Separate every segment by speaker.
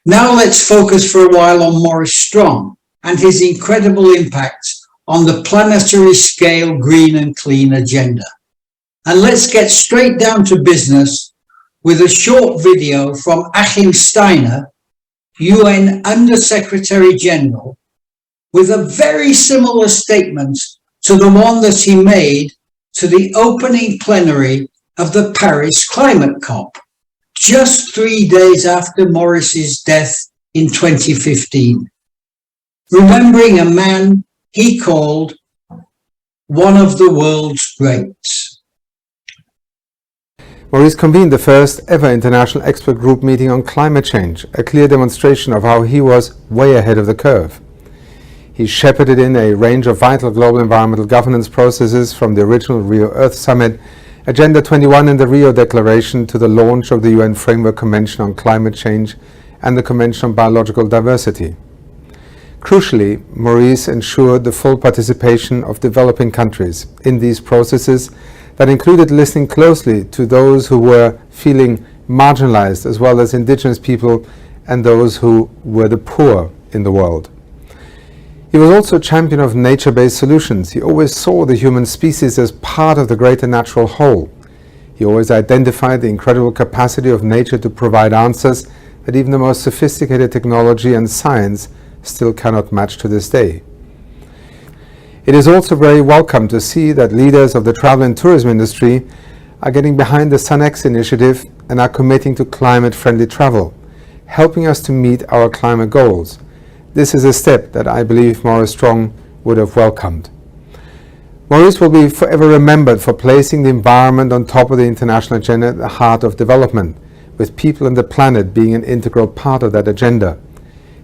Speaker 1: Now let's focus for a while on Maurice Strong and his incredible impact on the planetary scale green and clean agenda. And let's get straight down to business with a short video from Achim Steiner, UN Under-Secretary General, with a very similar statement to the one that he made to the opening plenary of the Paris Climate COP, just 3 days after Maurice's death in 2015, remembering a man he called one of the world's greats.
Speaker 2: Maurice convened the first ever international expert group meeting on climate change, a clear demonstration of how he was way ahead of the curve. He shepherded in a range of vital global environmental governance processes, from the original Rio Earth Summit, Agenda 21 and the Rio Declaration, to the launch of the UN Framework Convention on Climate Change and the Convention on Biological Diversity. Crucially, Maurice ensured the full participation of developing countries in these processes that included listening closely to those who were feeling marginalized, as well as indigenous people and those who were the poor in the world. He was also a champion of nature-based solutions. He always saw the human species as part of the greater natural whole. He always identified the incredible capacity of nature to provide answers that even the most sophisticated technology and science still cannot match to this day. It is also very welcome to see that leaders of the travel and tourism industry are getting behind the SunX initiative and are committing to climate-friendly travel, helping us to meet our climate goals. This is a step that I believe Maurice Strong would have welcomed. Maurice will be forever remembered for placing the environment on top of the international agenda at the heart of development, with people and the planet being an integral part of that agenda.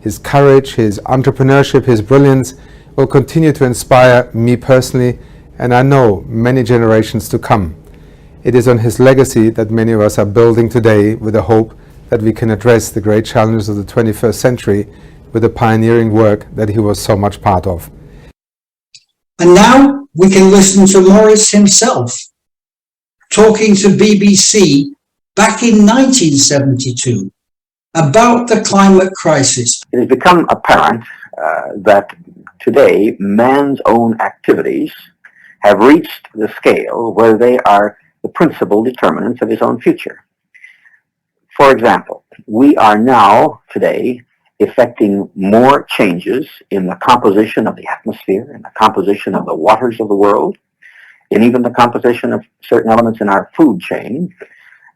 Speaker 2: His courage, his entrepreneurship, his brilliance will continue to inspire me personally, and I know many generations to come. It is on his legacy that many of us are building today, with the hope that we can address the great challenges of the 21st century with the pioneering work that he was so much part of.
Speaker 1: And now we can listen to Maurice himself, talking to BBC back in 1972 about the climate crisis.
Speaker 3: It has become apparent that today man's own activities have reached the scale where they are the principal determinants of his own future. For example, we are now today effecting more changes in the composition of the atmosphere, in the composition of the waters of the world, and even the composition of certain elements in our food chain.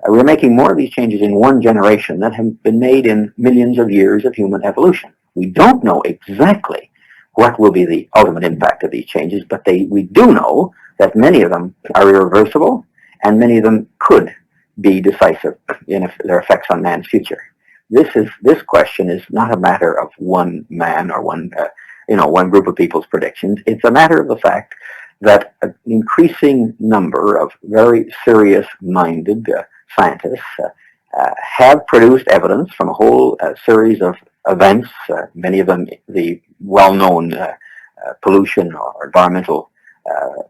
Speaker 3: We're making more of these changes in one generation that have been made in millions of years of human evolution. We don't know exactly what will be the ultimate impact of these changes, but we do know that many of them are irreversible, and many of them could be decisive in their effects on man's future. This question is not a matter of one man or one group of people's predictions. It's a matter of the fact that an increasing number of very serious-minded scientists have produced evidence from a whole series of events, many of them the well-known pollution or environmental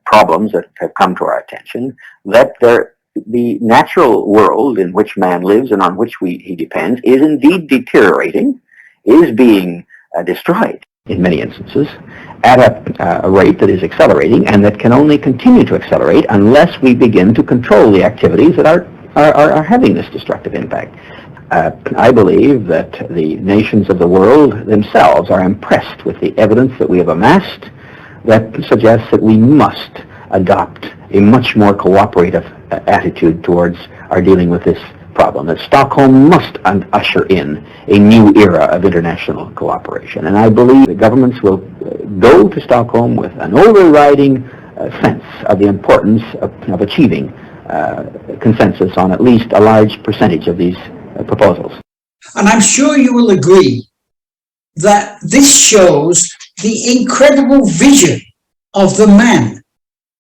Speaker 3: problems that have come to our attention, that the natural world in which man lives and on which he depends is indeed deteriorating, is being destroyed in many instances at a rate that is accelerating, and that can only continue to accelerate unless we begin to control the activities that are having this destructive impact. I believe that the nations of the world themselves are impressed with the evidence that we have amassed that suggests that we must adopt a much more cooperative attitude towards our dealing with this problem, that Stockholm must usher in a new era of international cooperation. And I believe the governments will go to Stockholm with an overriding sense of the importance of achieving consensus on at least a large percentage of these proposals.
Speaker 1: And I'm sure you will agree that this shows the incredible vision of the man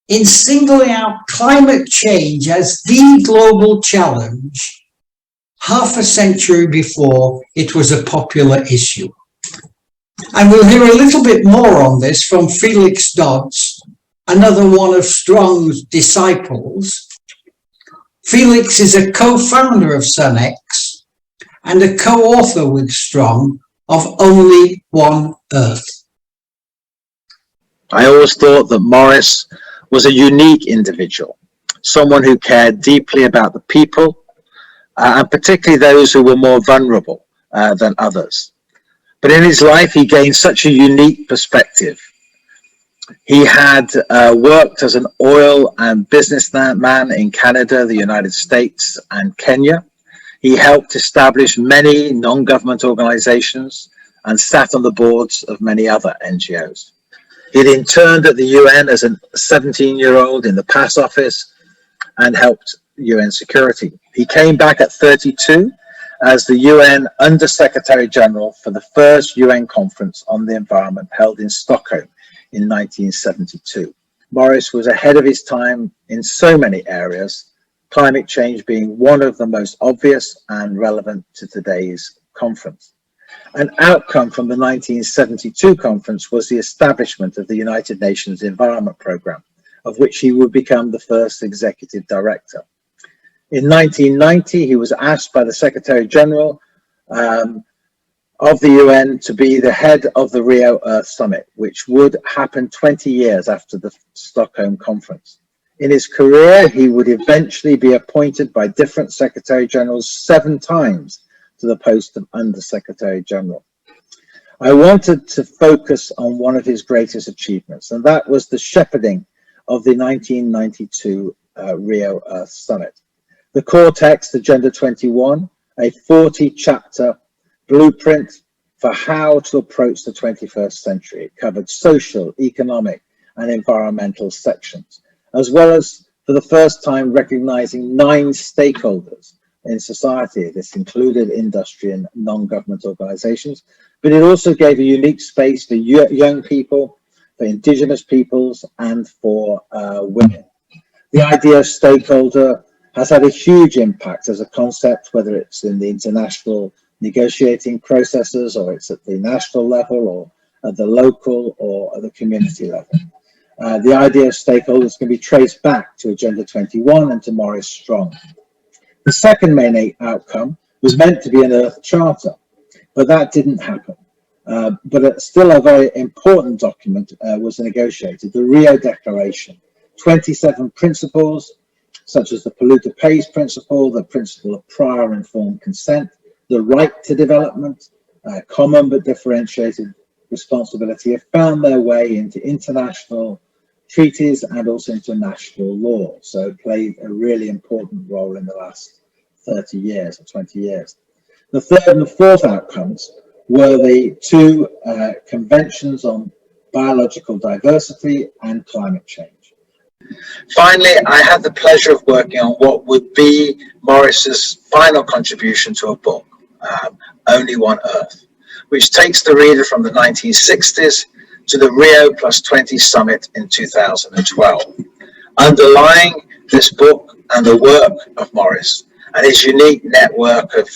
Speaker 1: in singling out climate change as the global challenge half a century before it was a popular issue. And we'll hear a little bit more on this from Felix Dodds, another one of Strong's disciples. Felix is a co-founder of SunX and a co-author with Strong of Only One Earth.
Speaker 4: I always thought that Morris was a unique individual, someone who cared deeply about the people, and particularly those who were more vulnerable than others. But in his life, he gained such a unique perspective. He had worked as an oil and businessman in Canada, the United States, and Kenya. He helped establish many non-government organizations and sat on the boards of many other NGOs. He'd interned at the UN as a 17-year-old in the PASS office and helped UN security. He came back at 32 as the UN Under-Secretary General for the first UN conference on the environment held in Stockholm in 1972. Morris was ahead of his time in so many areas, climate change being one of the most obvious and relevant to today's conference. An outcome from the 1972 conference was the establishment of the United Nations Environment Programme, of which he would become the first executive director. In 1990, he was asked by the Secretary General of the UN to be the head of the Rio Earth Summit, which would happen 20 years after the Stockholm conference. In his career, he would eventually be appointed by different Secretary Generals 7 times to the post of Under-Secretary General. I wanted to focus on one of his greatest achievements, and that was the shepherding of the 1992 Rio Earth Summit. The core text, Agenda 21, a 40-chapter blueprint for how to approach the 21st century. It covered social, economic, and environmental sections, as well as, for the first time, recognizing 9 stakeholders in society. This included industry and non-government organizations, but it also gave a unique space for young people, for indigenous peoples, and for women. The idea of stakeholder has had a huge impact as a concept, whether it's in the international negotiating processes, or it's at the national level, or at the local, or at the community level. The idea of stakeholders can be traced back to Agenda 21 and to Morris Strong. The second main outcome was meant to be an Earth Charter, but that didn't happen. But still a very important document was negotiated, the Rio Declaration. 27 principles, such as the polluter pays principle, the principle of prior informed consent, the right to development, common but differentiated responsibility, have found their way into international treaties and also into national law. So played a really important role in the last 30 years or 20 years. The third and the fourth outcomes were the 2 conventions on biological diversity and climate change. Finally, I had the pleasure of working on what would be Morris's final contribution to a book, Only One Earth, which takes the reader from the 1960s to the Rio +20 summit in 2012. Underlying this book and the work of Morris and his unique network of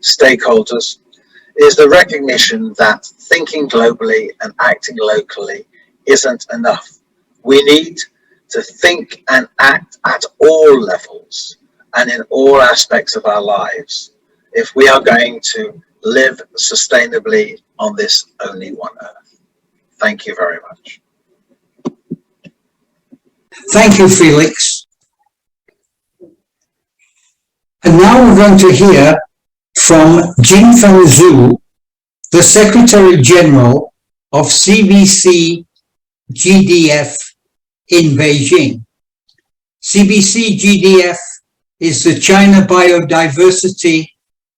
Speaker 4: stakeholders is the recognition that thinking globally and acting locally isn't enough. We need to think and act at all levels and in all aspects of our lives if we are going to live sustainably on this only one earth. Thank you very much.
Speaker 1: Thank you, Felix. And now we're going to hear from Jinfeng Zhu, the Secretary General of CBC GDF in Beijing. CBC GDF is the China Biodiversity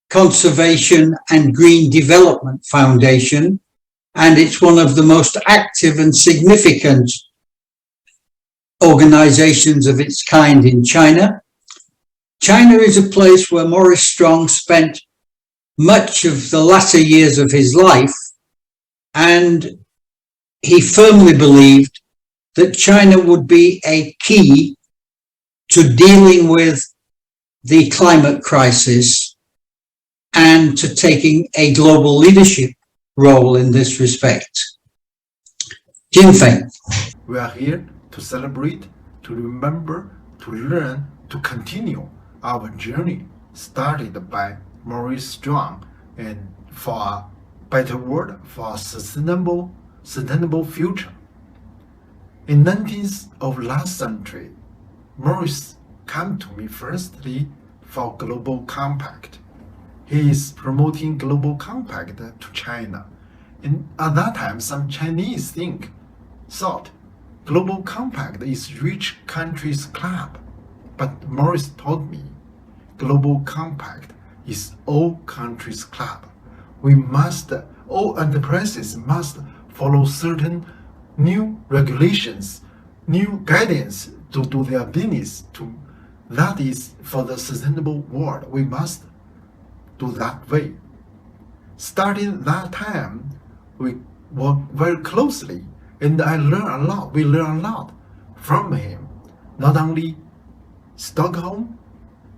Speaker 1: Conservation and Green Development Foundation, and it's one of the most active and significant organizations of its kind in China. China is a place where Morris Strong spent much of the latter years of his life, and he firmly believed that China would be a key to dealing with the climate crisis and to taking a global leadership role in this respect. Jinfeng.
Speaker 5: We are here to celebrate, to remember, to learn, to continue our journey started by Maurice Strong and for a better world, for a sustainable future. In 19th of last century, Maurice came to me firstly for Global Compact. He is promoting Global Compact to China. And at that time, some Chinese thought Global Compact is rich countries club. But Maurice told me Global Compact is all countries club. All enterprises must follow certain new regulations, new guidance to do their business. That is for the sustainable world. We must do that way. Starting that time, we work very closely, and I learn a lot. We learn a lot from him. Not only Stockholm,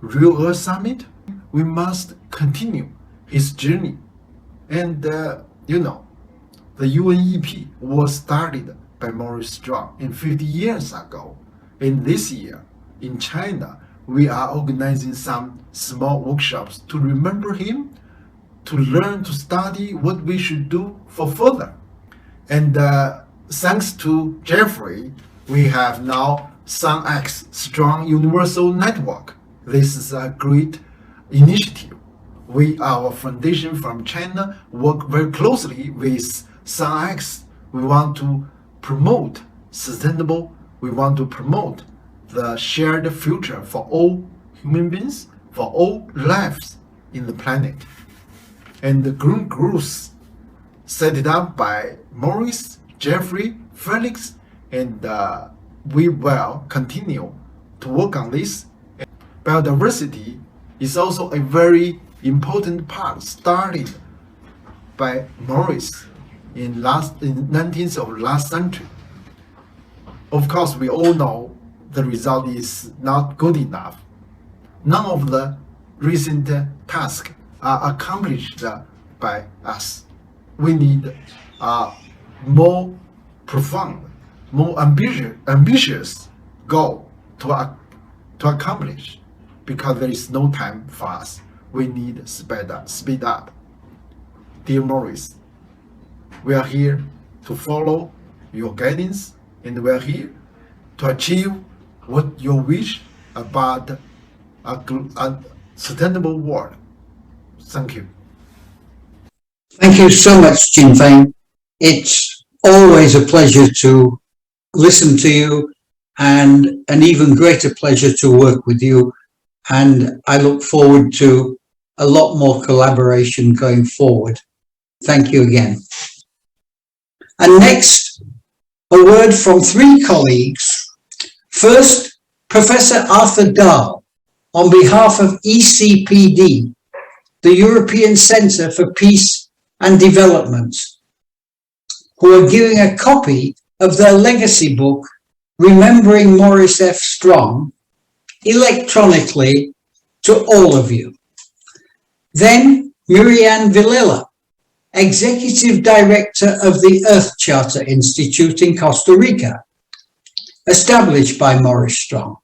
Speaker 5: Real Earth Summit, we must continue his journey. And the UNEP was started by Maurice Strong 50 years ago. And this year, in China, we are organizing some small workshops to remember him, to learn, to study what we should do for further. And thanks to Jeffrey, we have now SunX Strong Universal Network. This is a great initiative. Our foundation from China, work very closely with SunX. We want to promote sustainable, we want to promote the shared future for all human beings, for all lives in the planet. And the Green Groups set it up by Maurice, Jeffrey, Felix, and we will continue to work on this. Biodiversity is also a very important part started by Maurice in 19th of last century. Of course, we all know the result is not good enough. None of the recent tasks are accomplished by us. We need a more profound, more ambitious goal to accomplish, because there is no time for us. We need speed up. Dear Maurice, we are here to follow your guidance, and we are here to achieve what you wish about a sustainable world. Thank you.
Speaker 1: Thank you so much, Jinfeng. It's always a pleasure to listen to you, and an even greater pleasure to work with you. And I look forward to a lot more collaboration going forward. Thank you again. And next, a word from three colleagues. First, Professor Arthur Dahl, on behalf of ECPD, the European Centre for Peace and Development, who are giving a copy of their legacy book, Remembering Maurice F. Strong, electronically to all of you. Then Miriam Villela, Executive Director of the Earth Charter Institute in Costa Rica, established by Maurice Strong,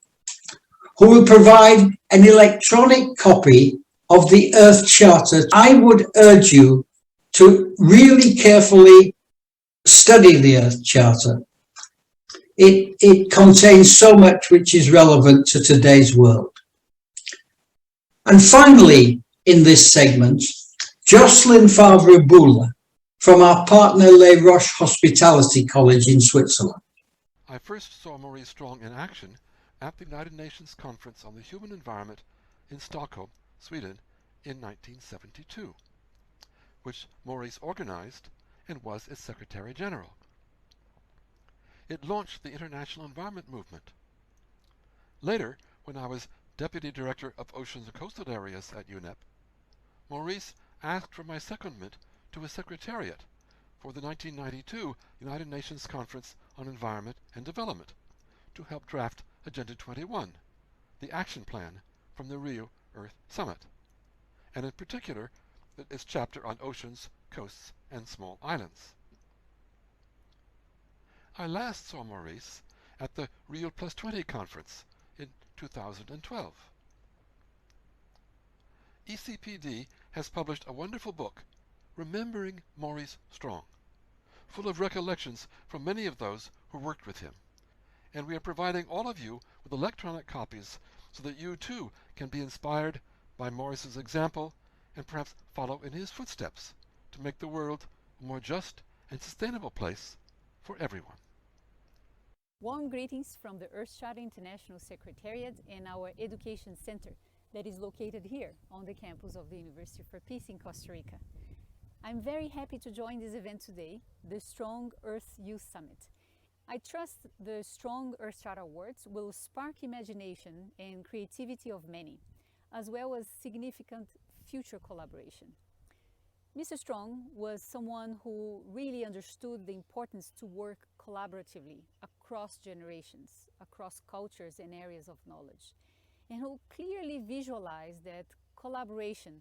Speaker 1: who will provide an electronic copy of the Earth Charter. I would urge you to really carefully study the Earth Charter. It contains so much which is relevant to today's world. And finally, in this segment, Jocelyn Favre-Boulle from our partner Les Roches Hospitality College in Switzerland.
Speaker 6: I first saw Maurice Strong in action at the United Nations Conference on the Human Environment in Stockholm, Sweden, in 1972, which Maurice organized and was its Secretary General. It launched the international environment movement. Later, when I was Deputy Director of Oceans and Coastal Areas at UNEP, Maurice asked for my secondment to his Secretariat for the 1992 United Nations Conference on Environment and Development to help draft Agenda 21, the action plan from the Rio Earth Summit, and in particular, its chapter on oceans, coasts, and small islands. I last saw Maurice at the Rio +20 conference in 2012. ECPD has published a wonderful book, Remembering Maurice Strong, full of recollections from many of those who worked with him. And we are providing all of you with electronic copies so that you too can be inspired by Maurice's example and perhaps follow in his footsteps to make the world a more just and sustainable place for everyone.
Speaker 7: Warm greetings from the Earthshatter International Secretariat and our Education Center that is located here on the campus of the University for Peace in Costa Rica. I'm very happy to join this event today, the Strong Earth Youth Summit. I trust the Strong Earthshatter Awards will spark imagination and creativity of many, as well as significant future collaboration. Mr. Strong was someone who really understood the importance to work collaboratively across generations, across cultures and areas of knowledge, and who clearly visualized that collaboration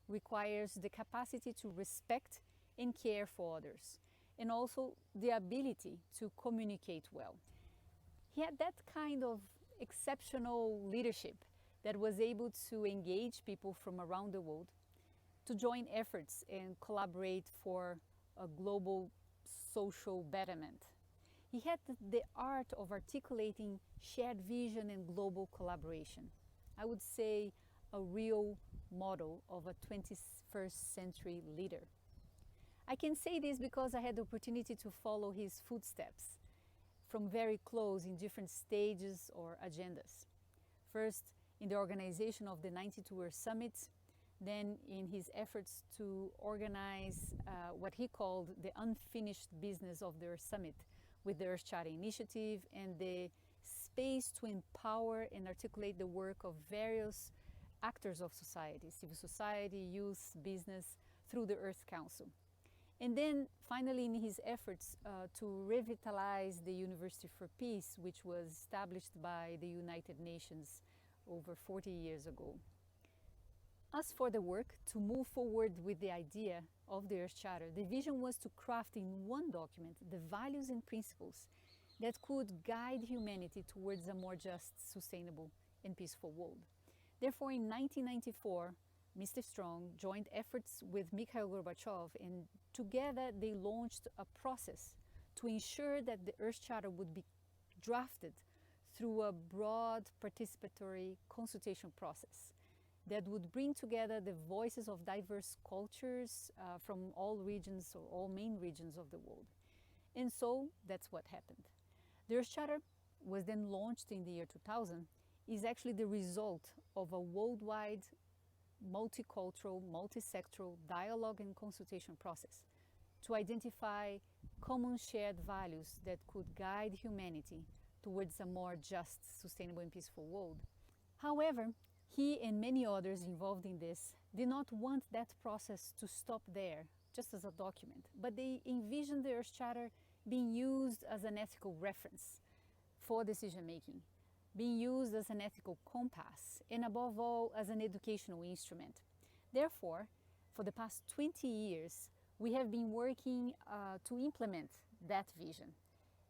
Speaker 7: requires the capacity to respect and care for others, and also the ability to communicate well. He had that kind of exceptional leadership that was able to engage people from around the world to join efforts and collaborate for a global social betterment. He had the art of articulating shared vision and global collaboration. I would say a real model of a 21st century leader. I can say this because I had the opportunity to follow his footsteps from very close in different stages or agendas. First, in the organization of the 92 Earth Summit, then in his efforts to organize what he called the unfinished business of the Earth Summit with the Earthshatter Initiative and the space to empower and articulate the work of various actors of society, civil society, youth, business, through the Earth Council. And then finally in his efforts to revitalize the University for Peace, which was established by the United Nations over 40 years ago. As for the work to move forward with the idea of the Earthshatter, the vision was to craft in one document the values and principles that could guide humanity towards a more just, sustainable and peaceful world. Therefore, in 1994, Mr. Strong joined efforts with Mikhail Gorbachev, and together they launched a process to ensure that the Earthshatter would be drafted through a broad participatory consultation process that would bring together the voices of diverse cultures from all regions or all main regions of the world. And so that's what happened. The Earthshatter was then launched in the year 2000, is actually the result of a worldwide multicultural, multisectoral dialogue and consultation process to identify common shared values that could guide humanity towards a more just, sustainable and peaceful world. However, he and many others involved in this did not want that process to stop there, just as a document, but they envisioned the Earthshatter being used as an ethical reference for decision-making, being used as an ethical compass, and above all, as an educational instrument. Therefore, for the past 20 years, we have been working to implement that vision,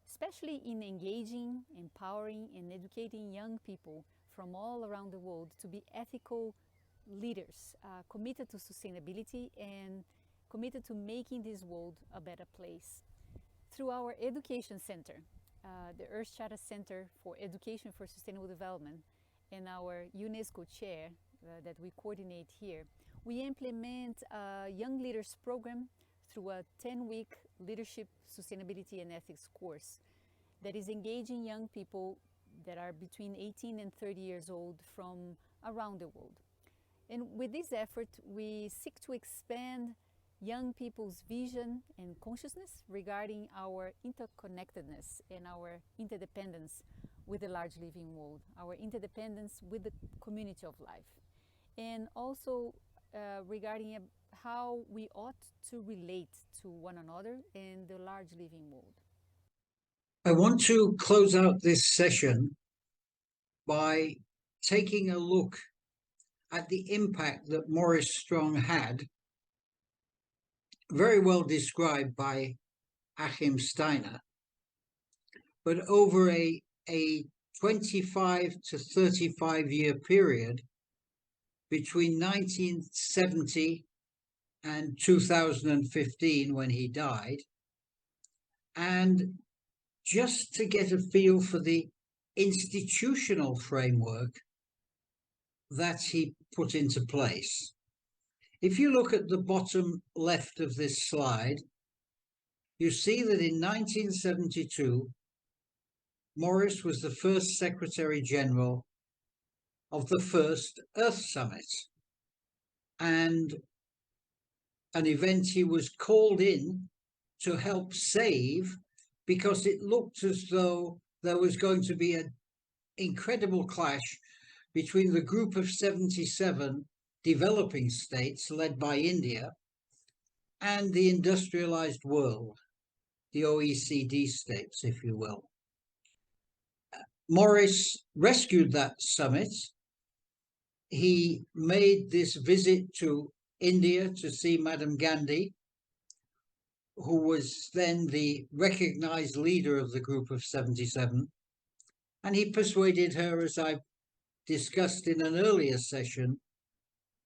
Speaker 7: especially in engaging, empowering, and educating young people from all around the world to be ethical leaders, committed to sustainability and committed to making this world a better place. Through our Education Center, the Earthshatter Center for Education for Sustainable Development, and our UNESCO chair that we coordinate here, we implement a Young Leaders program through a 10-week leadership, sustainability and ethics course that is engaging young people that are between 18 and 30 years old from around the world. And with this effort, we seek to expand young people's vision and consciousness regarding our interconnectedness and our interdependence with the large living world, our interdependence with the community of life, and also regarding how we ought to relate to one another in the large living world.
Speaker 1: I want to close out this session by taking a look at the impact that Maurice Strong had, very well described by Achim Steiner, but over a 25 to 35 year period between 1970 and 2015 when he died. And just to get a feel for the institutional framework that he put into place. If you look at the bottom left of this slide, you see that in 1972, Morris was the first Secretary General of the first Earth Summit, and an event he was called in to help save because it looked as though there was going to be an incredible clash between the group of 77 developing states led by India and the industrialized world, the OECD states, if you will. Morris rescued that summit. He made this visit to India to see Madam Gandhi, who was then the recognized leader of the group of 77. And he persuaded her, as I've discussed in an earlier session,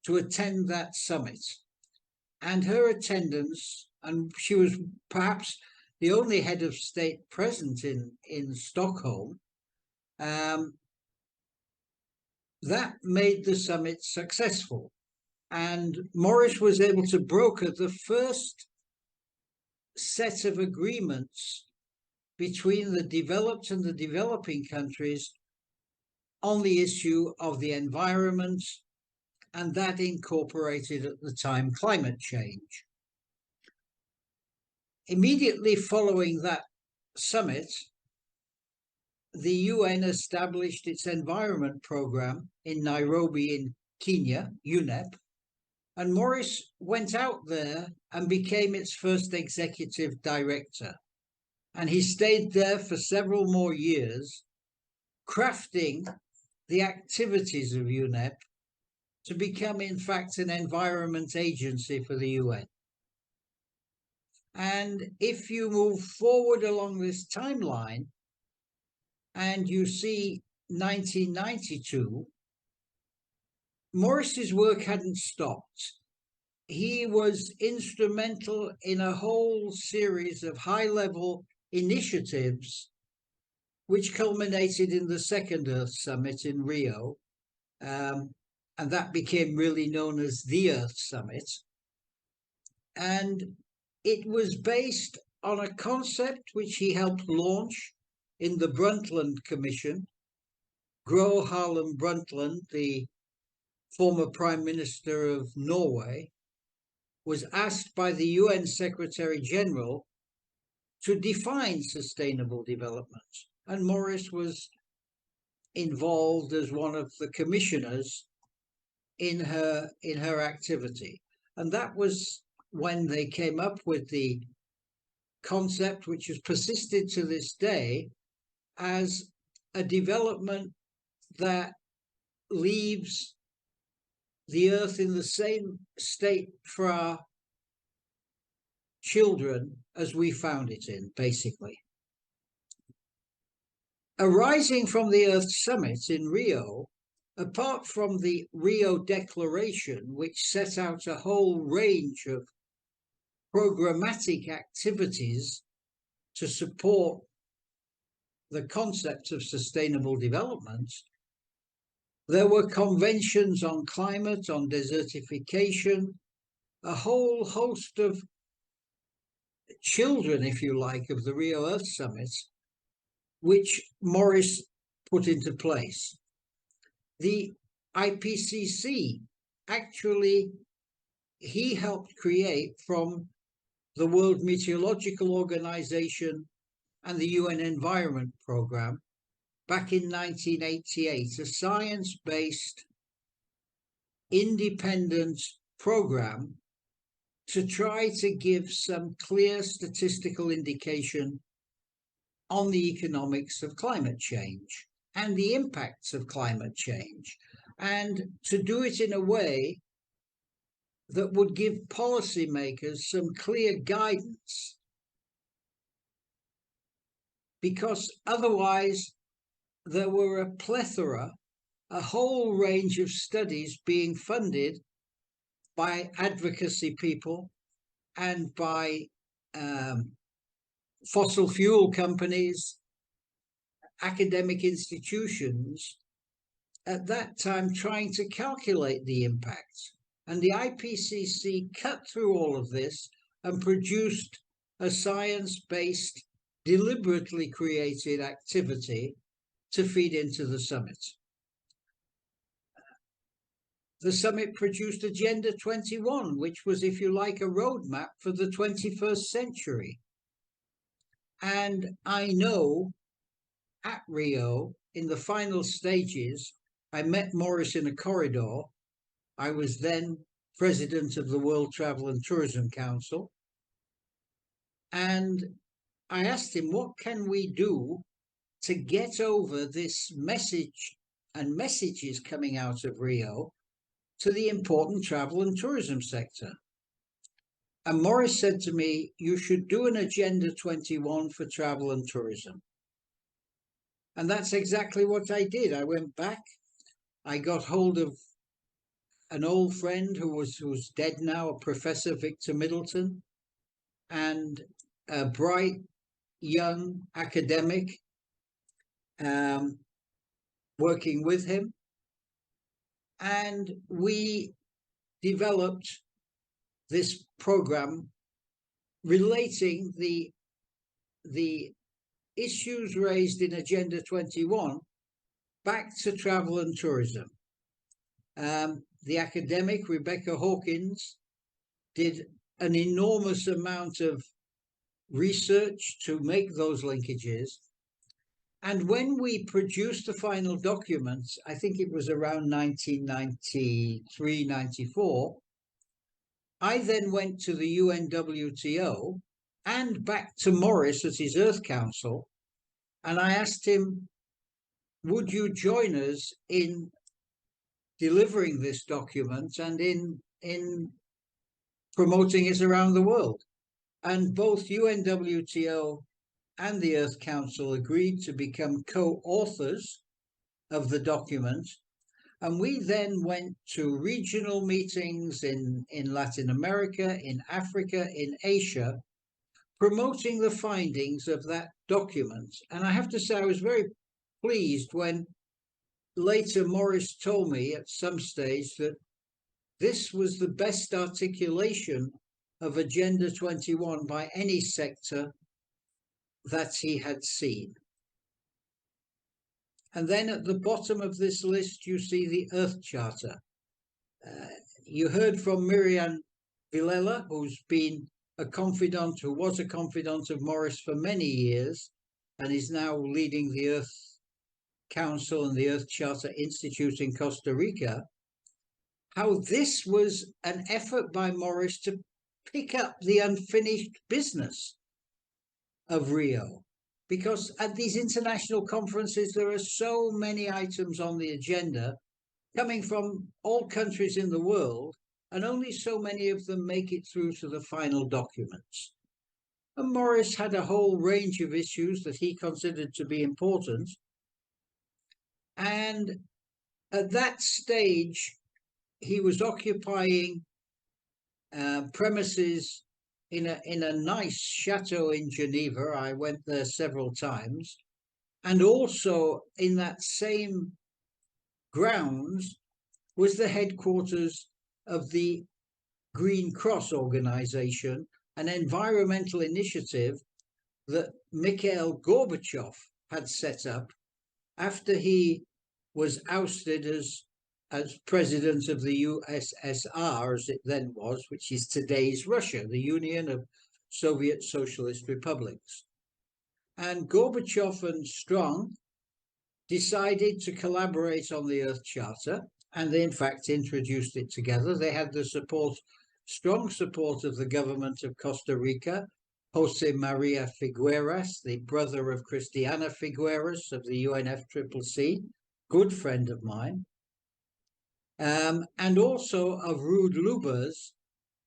Speaker 1: to attend that summit. And her attendance, and she was perhaps the only head of state present in Stockholm, that made the summit successful. And Morris was able to broker the first set of agreements between the developed and the developing countries on the issue of the environment, and that incorporated at the time climate change. Immediately following that summit, the UN established its environment program in Nairobi in Kenya, UNEP, and Morris went out there and became its first executive director. And he stayed there for several more years, crafting the activities of UNEP to become, in fact, an environment agency for the UN. And if you move forward along this timeline and you see 1992, Morris's work hadn't stopped. He was instrumental in a whole series of high-level initiatives which culminated in the second Earth Summit in Rio, and that became really known as the Earth Summit. And it was based on a concept which he helped launch in the Brundtland Commission. Gro Harlem Brundtland, the former Prime Minister of Norway, was asked by the UN Secretary General to define sustainable development. And Morris was involved as one of the commissioners in her activity. And that was when they came up with the concept, which has persisted to this day, as a development that leaves the earth in the same state for our children as we found it in, basically. Arising from the Earth Summit in Rio, apart from the Rio Declaration, which set out a whole range of programmatic activities to support the concept of sustainable development, there were conventions on climate, on desertification, a whole host of children, if you like, of the Rio Earth Summit, which Morris put into place. The IPCC, actually, he helped create from the World Meteorological Organization and the UN Environment Programme back in 1988, a science-based independent program to try to give some clear statistical indication on the economics of climate change and the impacts of climate change, and to do it in a way that would give policymakers some clear guidance, because otherwise there were a plethora a whole range of studies being funded by advocacy people and by fossil fuel companies, academic institutions, at that time trying to calculate the impact. And the IPCC cut through all of this and produced a science-based, deliberately created activity to feed into the summit. The summit produced Agenda 21, which was, if you like, a roadmap for the 21st century. And I know at Rio, in the final stages, I met Morris in a corridor. I was then president of the World Travel and Tourism Council. And I asked him, what can we do to get over this message and messages coming out of Rio to the important travel and tourism sector? And Morris said to me, you should do an Agenda 21 for travel and tourism. And that's exactly what I did. I went back, I got hold of an old friend who's dead now, Professor Victor Middleton, and a bright young academic working with him. And we developed this program relating the issues raised in Agenda 21 back to travel and tourism. The academic Rebecca Hawkins did an enormous amount of research to make those linkages. And when we produced the final documents, I think it was around 1993, 94, I then went to the UNWTO and back to Morris at his Earth Council, and I asked him, would you join us in delivering this document and in promoting it around the world? And both UNWTO and the Earth Council agreed to become co-authors of the document. And we then went to regional meetings in Latin America, in Africa, in Asia, promoting the findings of that document. And I have to say, I was very pleased when later Morris told me at some stage that this was the best articulation of Agenda 21 by any sector that he had seen. And then at the bottom of this list, you see the Earth Charter. You heard from Miriam Villela, who's been a confidant, who was a confidant of Morris for many years, and is now leading the Earth Council and the Earth Charter Institute in Costa Rica, how this was an effort by Morris to pick up the unfinished business of Rio. Because at these international conferences, there are so many items on the agenda coming from all countries in the world, and only so many of them make it through to the final documents. And Morris had a whole range of issues that he considered to be important. And at that stage, he was occupying premises in a nice chateau in Geneva. I went there several times. And also in that same grounds was the headquarters of the Green Cross organization, an environmental initiative that Mikhail Gorbachev had set up after he was ousted as president of the USSR, as it then was, which is today's Russia, the Union of Soviet Socialist Republics. And Gorbachev and Strong decided to collaborate on the Earth Charter, and they in fact introduced it together. They had the strong support of the government of Costa Rica, Jose Maria Figueras, the brother of Christiana Figueras of the UNFCCC, good friend of mine, and also of Ruud Lubbers,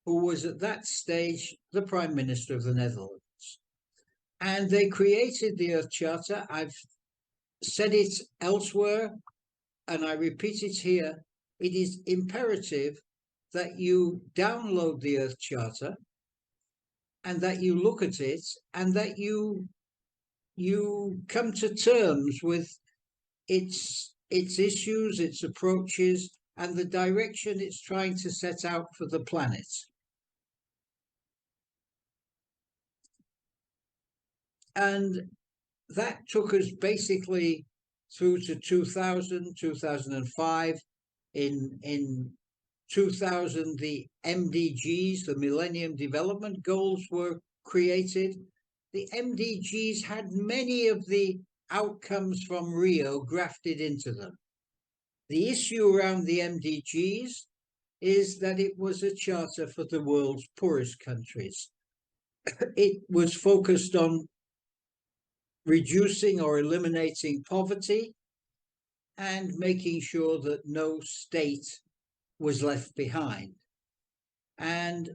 Speaker 1: who was at that stage the Prime Minister of the Netherlands. And they created the Earth Charter. I've said it elsewhere. and I repeat it here, it is imperative that you download the Earth Charter and that you look at it and that you come to terms with its issues, its approaches, and the direction it's trying to set out for the planet. And that took us basically through to 2000, 2005. In 2000, the MDGs, the Millennium Development Goals, were created. The MDGs had many of the outcomes from Rio grafted into them. The issue around the MDGs is that it was a charter for the world's poorest countries. It was focused on reducing or eliminating poverty and making sure that no state was left behind. And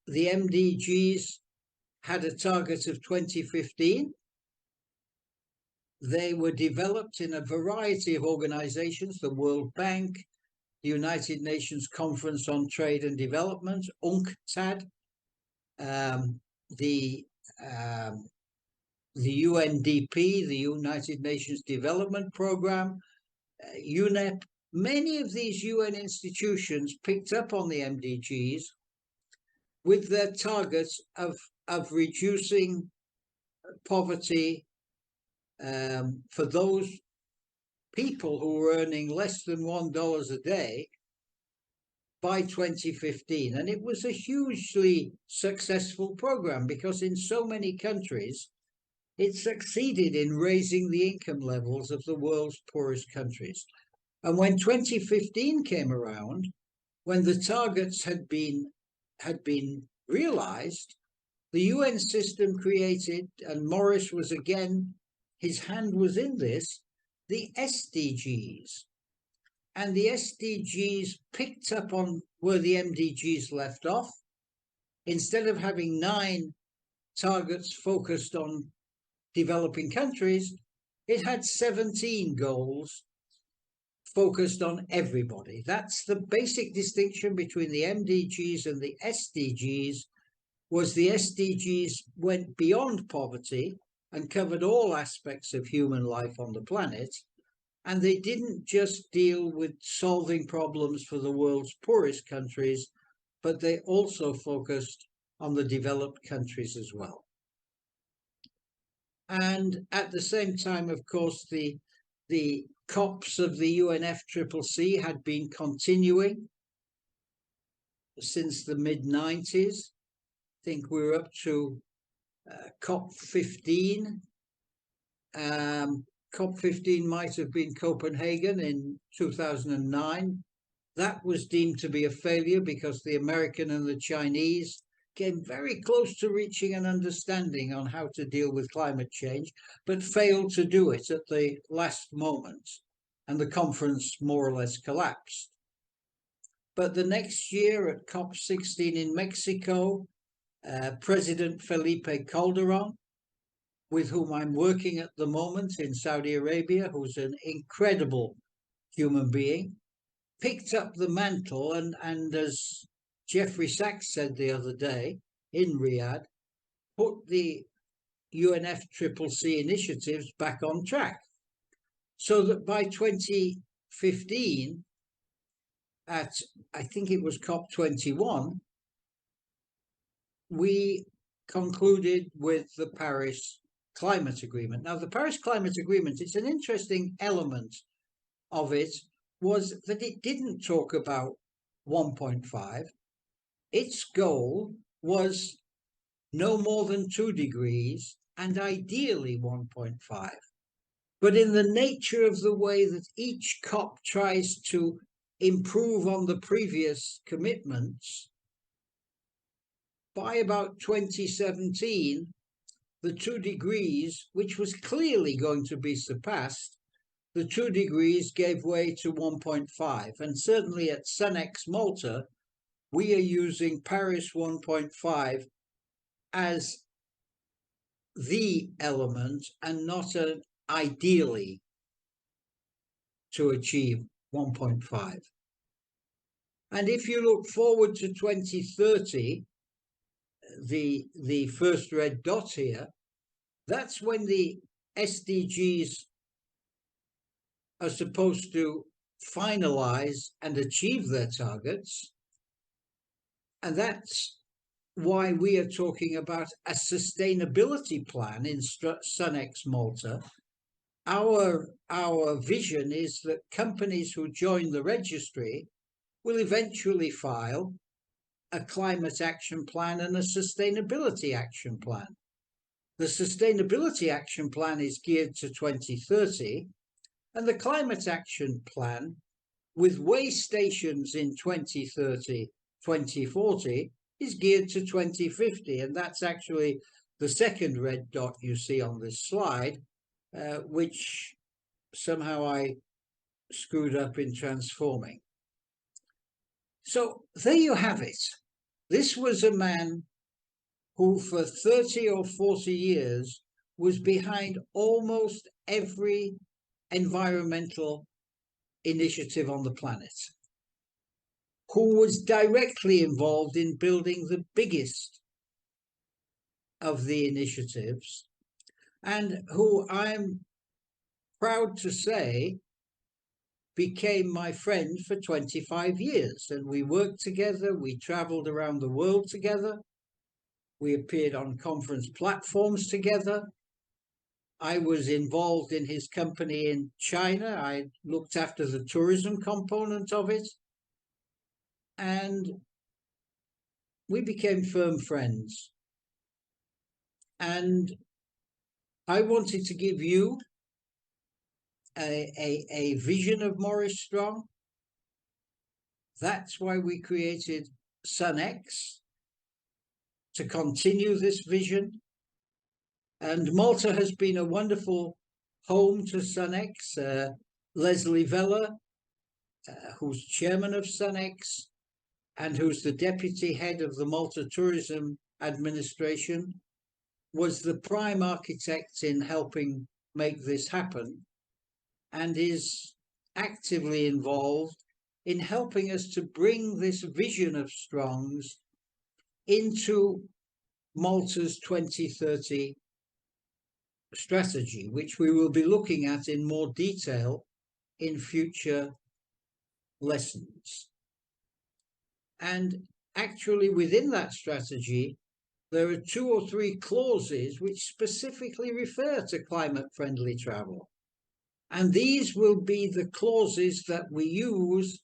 Speaker 1: the MDGs had a target of 2015. They were developed in a variety of organizations, the World Bank, the United Nations Conference on Trade and Development, UNCTAD, the UNDP, the United Nations Development Programme, UNEP. Many of these UN institutions picked up on the MDGs with their targets of reducing poverty for those people who were earning less than $1 a day by 2015. And it was a hugely successful program because in so many countries, it succeeded in raising the income levels of the world's poorest countries. And when 2015 came around, when the targets had been realized, the UN system created, and Morris was again, his hand was in this, the SDGs. And the SDGs picked up on where the MDGs left off. Instead of having 9 targets focused on developing countries, it had 17 goals focused on everybody. That's the basic distinction between the MDGs and the SDGs, was the SDGs went beyond poverty and covered all aspects of human life on the planet. And they didn't just deal with solving problems for the world's poorest countries, but they also focused on the developed countries as well. And at the same time, of course, the COPs of the UNFCCC had been continuing since the mid-90s. I think we're up to COP 15. COP 15 might have been Copenhagen in 2009. That was deemed to be a failure because the American and the Chinese came very close to reaching an understanding on how to deal with climate change, but failed to do it at the last moment, and the conference more or less collapsed. But the next year at COP16 in Mexico, President Felipe Calderon, with whom I'm working at the moment in Saudi Arabia, who's an incredible human being, picked up the mantle and as Jeffrey Sachs said the other day in Riyadh, put the UNFCCC initiatives back on track. So that by 2015, at I think it was COP21, we concluded with the Paris Climate Agreement. Now, the Paris Climate Agreement, it's an interesting element of it, was that it didn't talk about 1.5. Its goal was no more than 2 degrees and ideally 1.5. But in the nature of the way that each COP tries to improve on the previous commitments, by about 2017, the 2 degrees, which was clearly going to be surpassed, the 2 degrees gave way to 1.5. And certainly at Sunex Malta, we are using Paris 1.5 as the element and not an ideally to achieve 1.5. And if you look forward to 2030, the first red dot here, that's when the SDGs are supposed to finalize and achieve their targets. And that's why we are talking about a sustainability plan in SunX Malta. Our vision is that companies who join the registry will eventually file a climate action plan and a sustainability action plan. The sustainability action plan is geared to 2030, and the climate action plan, with way stations in 2030, 2040, is geared to 2050. And that's actually the second red dot you see on this slide, which somehow I screwed up in transforming. So there you have it. This was a man who for 30 or 40 years was behind almost every environmental initiative on the planet, who was directly involved in building the biggest of the initiatives, and who I'm proud to say became my friend for 25 years. And we worked together, we traveled around the world together, we appeared on conference platforms together. I was involved in his company in China. I looked after the tourism component of it. And we became firm friends. And I wanted to give you a vision of Maurice Strong. That's why we created SunX, to continue this vision. And Malta has been a wonderful home to SunX. Leslie Vella, who's chairman of SunX and who's the deputy head of the Malta Tourism Administration, was the prime architect in helping make this happen, and is actively involved in helping us to bring this vision of Strong's into Malta's 2030 strategy, which we will be looking at in more detail in future lessons. And actually within that strategy, there are 2 or 3 clauses which specifically refer to climate-friendly travel. And these will be the clauses that we use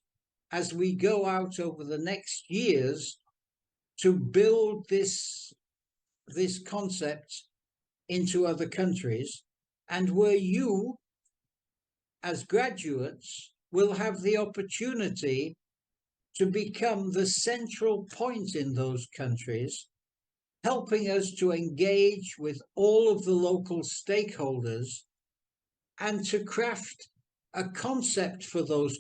Speaker 1: as we go out over the next years to build this concept into other countries, and where you, as graduates, will have the opportunity to become the central point in those countries, helping us to engage with all of the local stakeholders and to craft a concept for those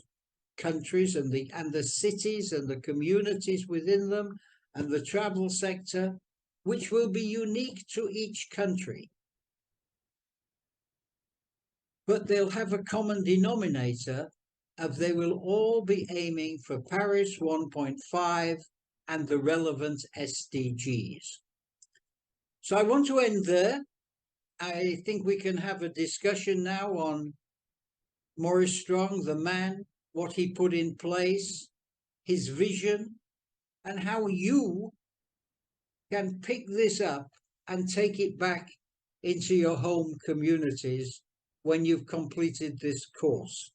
Speaker 1: countries and the cities and the communities within them and the travel sector, which will be unique to each country. But they'll have a common denominator of they will all be aiming for Paris 1.5 and the relevant SDGs. So I want to end there. I think we can have a discussion now on Maurice Strong, the man, what he put in place, his vision, and how you can pick this up and take it back into your home communities when you've completed this course.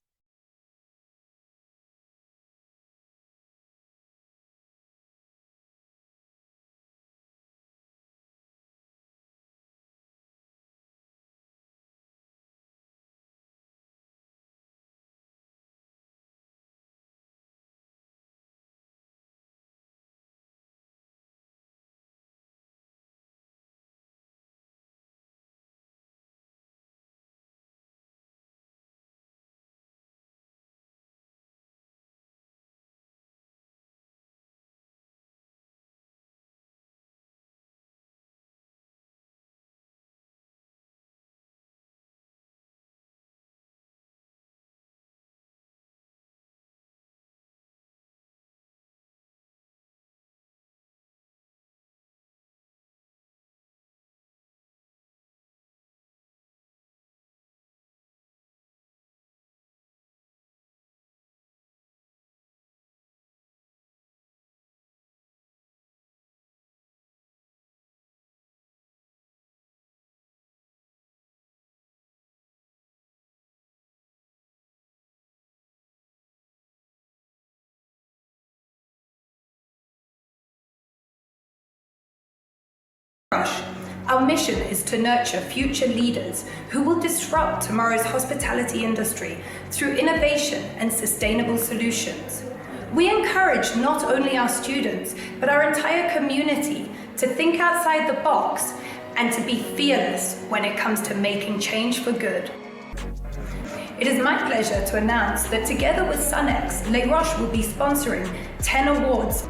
Speaker 8: Our mission is to nurture future leaders who will disrupt tomorrow's hospitality industry through innovation and sustainable solutions. We encourage not only our students, but our entire community to think outside the box and to be fearless when it comes to making change for good. It is my pleasure to announce that together with SunX, Les Roches will be sponsoring 10 awards